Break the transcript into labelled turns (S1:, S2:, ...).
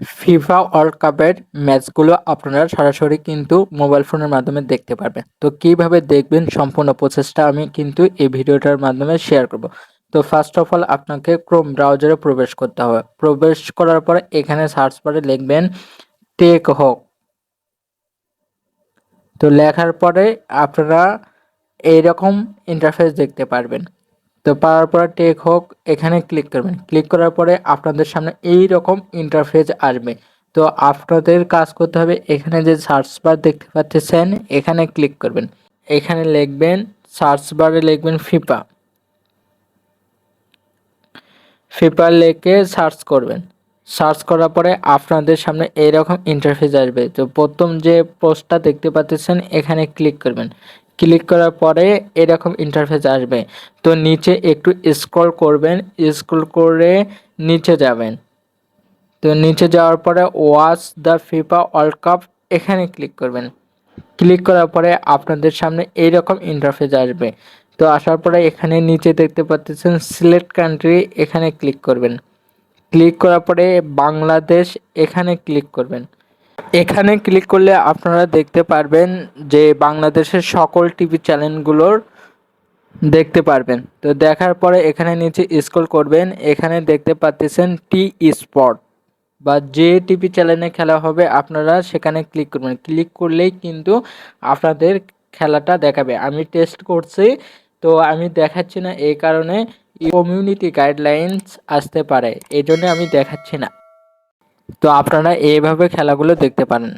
S1: FIFA world কাপের ম্যাচগুলো আপনারা সরাসরি কিন্তু মোবাইল ফোনের মাধ্যমে দেখতে পারবেন। তো কিভাবে দেখবেন সম্পূর্ণ প্রসেসটা আমি কিন্তু এই ভিডিওটার মাধ্যমে শেয়ার করব। তো ফার্স্ট অফ অল আপনাকে ক্রোম ব্রাউজারে প্রবেশ করতে হবে। প্রবেশ করার পরে এখানে সার্চ বারে লিখবেন টেক হক। তো লেখার পরে আপনারা এইরকম ইন্টারফেস দেখতে পারবেন। তো পাওয়ার পর টেক হোক এখানে ক্লিক করবেন। ক্লিক করার পরে আপনাদের সামনে এই রকম ইন্টারফেস আসবে। তো আপনাদের কাজ করতে হবে, এখানে যে সার্চ বার দেখতে পাচ্ছেন এখানে ক্লিক করবেন। এখানে লিখবেন, সার্চ বারে লিখবেন ফিফা। ফিফা লিখে সার্চ করবেন। সার্চ করার পরে আপনাদের সামনে এইরকম ইন্টারফেস আসবে। তো প্রথম যে পোস্টটা দেখতে পাচ্ছেন এখানে ক্লিক করবেন। ক্লিক করার পরে এরকম ইন্টারফেস আসবে। তো নিচে একটু স্ক্রল করবেন, স্ক্রল করে নিচে যাবেন। তো নিচে যাওয়ার পরে watch the FIFA world cup এখানে ক্লিক করবেন। ক্লিক করার পরে আপনাদের সামনে এইরকম ইন্টারফেস আসবে। তো আসার পরে এখানে নিচে দেখতে পাচ্ছেন সিলেক্ট কান্ট্রি, এখানে ক্লিক করবেন। ক্লিক করার পরে বাংলাদেশ এখানে ক্লিক করবেন। এখানে ক্লিক করলে আপনারা দেখতে পারবেন যে বাংলাদেশের সকল টিভি চ্যানেলগুলোর দেখতে পারবেন। তো দেখার পরে এখানে নিচে স্ক্রল করবেন, এখানে দেখতে পাচ্ছেন টি স্পট বা যে টিভি চ্যানেলে খেলা হবে আপনারা সেখানে ক্লিক করবেন। ক্লিক করলেই কিন্তু আপনাদের খেলাটা দেখাবে। আমি টেস্ট করছি, তো আমি দেখাচ্ছি না, এই কারণে কমিউনিটি গাইডলাইন্স আসতে পারে, এই জন্য আমি দেখাচ্ছি না। তো আপনারা এইভাবে খেলাগুলো দেখতে পারেন।